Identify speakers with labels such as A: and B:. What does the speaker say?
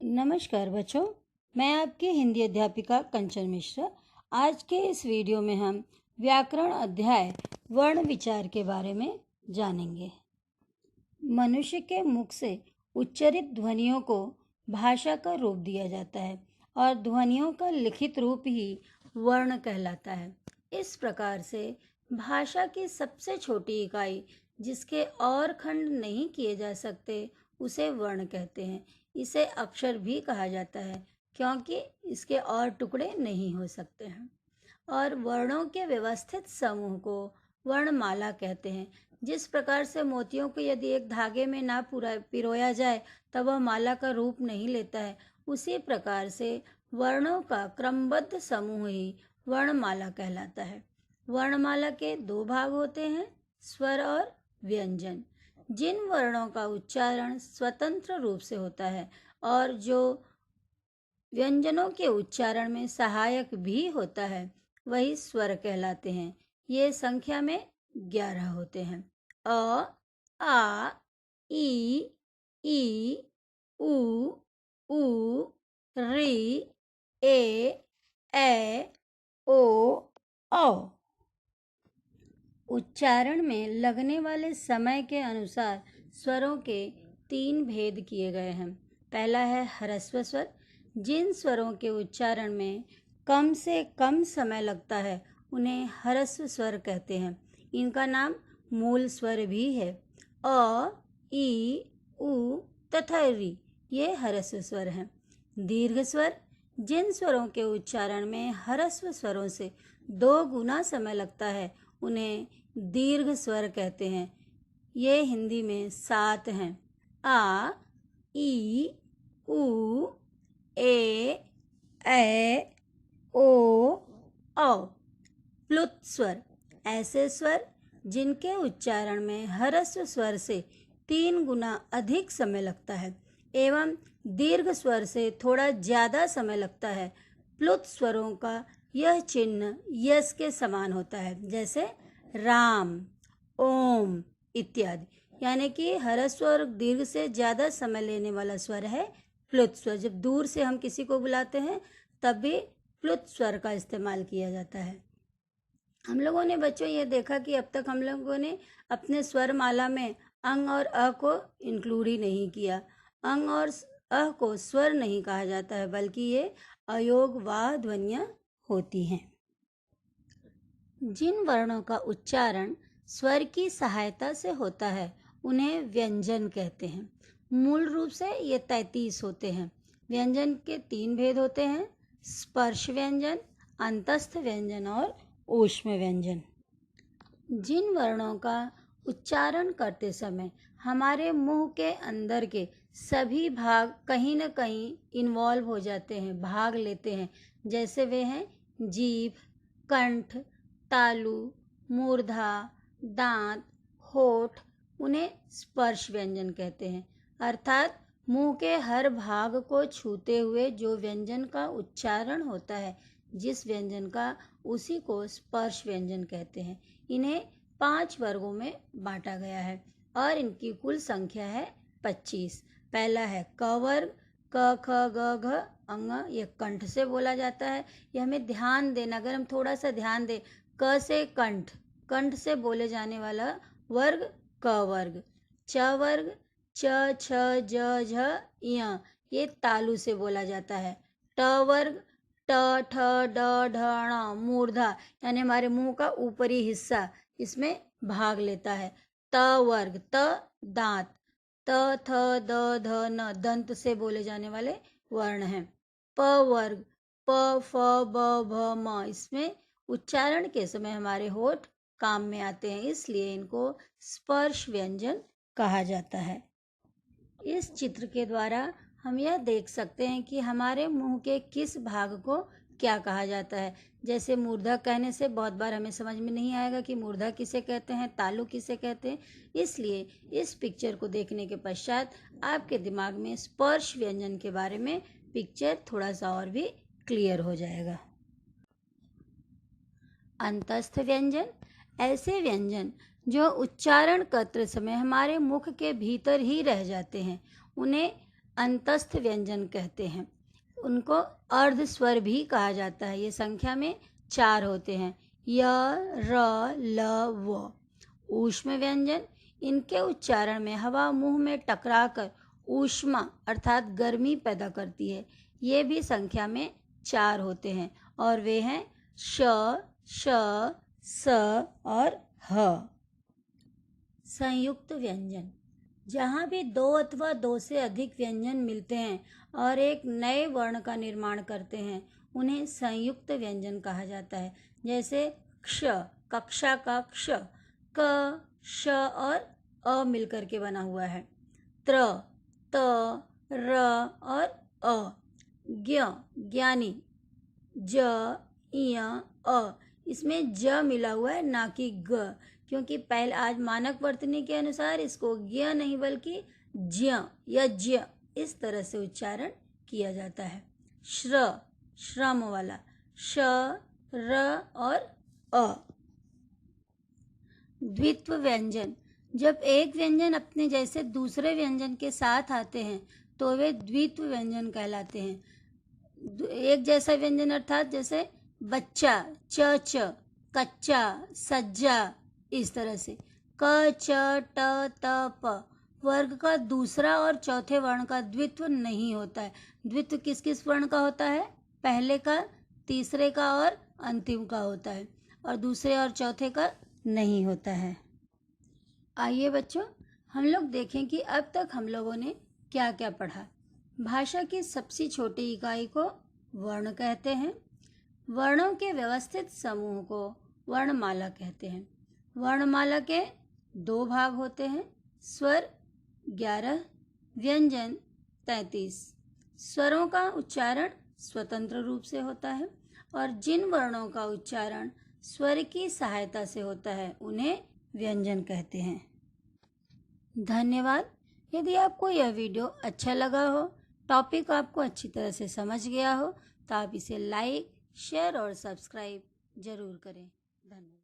A: नमस्कार बच्चों, मैं आपकी हिंदी अध्यापिका कंचन मिश्रा। आज के इस वीडियो में हम व्याकरण अध्याय वर्ण विचार के बारे में जानेंगे। मनुष्य के मुख से उच्चरित ध्वनियों को भाषा का रूप दिया जाता है और ध्वनियों का लिखित रूप ही वर्ण कहलाता है। इस प्रकार से भाषा की सबसे छोटी इकाई जिसके और खंड नहीं किए जा सकते उसे वर्ण कहते हैं। इसे अक्षर भी कहा जाता है क्योंकि इसके और टुकड़े नहीं हो सकते हैं। और वर्णों के व्यवस्थित समूह को वर्णमाला कहते हैं। जिस प्रकार से मोतियों को यदि एक धागे में ना पूरा पिरोया जाए तब वह माला का रूप नहीं लेता है, उसी प्रकार से वर्णों का क्रमबद्ध समूह ही वर्णमाला कहलाता है। वर्णमाला के दो भाग होते हैं, स्वर और व्यंजन। जिन वर्णों का उच्चारण स्वतंत्र रूप से होता है और जो व्यंजनों के उच्चारण में सहायक भी होता है वही स्वर कहलाते हैं। ये संख्या में 11 होते हैं। अ, आ, ई, उ, ऋ, ए, ओ, औ। उच्चारण में लगने वाले समय के अनुसार स्वरों के 3 भेद किए गए हैं। पहला है ह्रस्व स्वर। जिन स्वरों के उच्चारण में कम से कम समय लगता है उन्हें ह्रस्व स्वर कहते हैं। इनका नाम मूल स्वर भी है। अ, ई, उ तथा ऋ ये ह्रस्व स्वर हैं। दीर्घ स्वर। जिन स्वरों के उच्चारण में ह्रस्व स्वरों से 2 गुना समय लगता है उन्हें दीर्घ स्वर कहते हैं। ये हिंदी में 7 हैं। आ, ई, उ, ए, ओ, औ। प्लुत स्वर। ऐसे स्वर जिनके उच्चारण में ह्रस्व स्वर से 3 गुना अधिक समय लगता है एवं दीर्घ स्वर से थोड़ा ज्यादा समय लगता है। प्लुत स्वरों का यह चिन्ह यस के समान होता है, जैसे राम, ओम इत्यादि। यानी कि ह्रस्व और दीर्घ से ज्यादा समय लेने वाला स्वर है प्लुत स्वर। जब दूर से हम किसी को बुलाते हैं तब भी प्लुत स्वर का इस्तेमाल किया जाता है। हम लोगों ने बच्चों ये देखा कि अब तक हम लोगों ने अपने स्वर माला में अंग और अ को इंक्लूड ही नहीं किया। अंग और अ को स्वर नहीं कहा जाता है बल्कि ये अयोगवाह ध्वनियां होती हैं। जिन वर्णों का उच्चारण स्वर की सहायता से होता है उन्हें व्यंजन कहते हैं। मूल रूप से ये 33 होते हैं। व्यंजन के 3 भेद होते हैं, स्पर्श व्यंजन, अंतस्थ व्यंजन और ऊष्म व्यंजन। जिन वर्णों का उच्चारण करते समय हमारे मुंह के अंदर के सभी भाग कहीं न कहीं इन्वॉल्व हो जाते हैं, भाग लेते हैं, जैसे वे हैं जीभ, कंठ, तालु, मूर्धा, दांत, होठ, उन्हें स्पर्श व्यंजन कहते हैं। अर्थात मुंह के हर भाग को छूते हुए जो व्यंजन का उच्चारण होता है, जिस व्यंजन का, उसी को स्पर्श व्यंजन कहते हैं। इन्हें 5 वर्गों में बांटा गया है और इनकी कुल संख्या है 25। पहला है क वर्ग। क, ख, ग, घ, अंग ये कंठ से बोला जाता है। ये हमें ध्यान देना, अगर हम थोड़ा सा ध्यान दें, क से कंठ, कंठ से बोले जाने वाला वर्ग क वर्ग। च वर्ग, च, छ, ज, झ, य ये तालु से बोला जाता है। ट वर्ग, ट, ठ, ड, ढ, ण मूर्धा यानी हमारे मुंह का ऊपरी हिस्सा इसमें भाग लेता है। त वर्ग, त दांत, त, थ, द, ध, न दंत से बोले जाने वाले वर्ण हैं। प वर्ग, प, फ, ब, भ, म इसमें उच्चारण के समय हमारे होठ काम में आते हैं, इसलिए इनको स्पर्श व्यंजन कहा जाता है। इस चित्र के द्वारा हम यह देख सकते हैं कि हमारे मुंह के किस भाग को क्या कहा जाता है। जैसे मूर्धा कहने से बहुत बार हमें समझ में नहीं आएगा कि मूर्धा किसे कहते हैं, तालु किसे कहते हैं, इसलिए इस पिक्चर को देखने के पश्चात आपके दिमाग में स्पर्श व्यंजन के बारे में पिक्चर थोड़ा सा और भी क्लियर हो जाएगा। अंतस्थ व्यंजन ऐसे व्यंजन जो उच्चारण करते समय हमारे मुख के भीतर ही रह जाते हैं, उन्हें अंतस्थ व्यंजन कहते हैं। उनको अर्ध स्वर भी कहा जाता है। ये संख्या में 4 होते हैं, य, र, ल, व। ऊष्म व्यंजन, इनके उच्चारण में हवा मुंह में टकराकर ऊष्मा अर्थात गर्मी पैदा करती है। ये भी संख्या में 4 होते हैं और वे हैं श, श, स और ह। संयुक्त व्यंजन, जहाँ भी 2 अथवा 2 से अधिक व्यंजन मिलते हैं और एक नए वर्ण का निर्माण करते हैं, उन्हें संयुक्त व्यंजन कहा जाता है। जैसे क्ष, कक्षा का क्ष, क, श और अ मिलकर के बना हुआ है। त्र, त, र और अ। ज्ञ, ज्ञानी, ज, इय, अ। इसमें ज मिला हुआ है, ना कि ग, क्योंकि पहले आज मानक वर्तनी के अनुसार इसको ज्ञ नहीं बल्कि ज्य या ज्य इस तरह से उच्चारण किया जाता है। श्र, श्रम वाला, श, र और अ। द्वित्व व्यंजन, जब एक व्यंजन अपने जैसे दूसरे व्यंजन के साथ आते हैं तो वे द्वित्व व्यंजन कहलाते हैं। एक जैसा व्यंजन अर्थात जैसे बच्चा, च च, कच्चा, सज्जा, इस तरह से। क, च, ट, त, प। वर्ग का दूसरा और चौथे वर्ण का द्वित्व नहीं होता है। द्वित्व किस किस वर्ण का होता है? पहले का, तीसरे का और अंतिम का होता है, और दूसरे और चौथे का नहीं होता है। आइए बच्चों, हम लोग देखें कि अब तक हम लोगों ने क्या क्या पढ़ा। भाषा की सबसे छोटी इकाई को वर्ण कहते हैं। वर्णों के व्यवस्थित समूह को वर्णमाला कहते हैं। वर्णमाला के 2 भाग होते हैं, स्वर 11, व्यंजन 33। स्वरों का उच्चारण स्वतंत्र रूप से होता है और जिन वर्णों का उच्चारण स्वर की सहायता से होता है उन्हें व्यंजन कहते हैं। धन्यवाद। यदि आपको यह वीडियो अच्छा लगा हो, टॉपिक आपको अच्छी तरह से समझ गया हो, तो आप इसे लाइक, शेयर और सब्सक्राइब जरूर करें। धन्यवाद।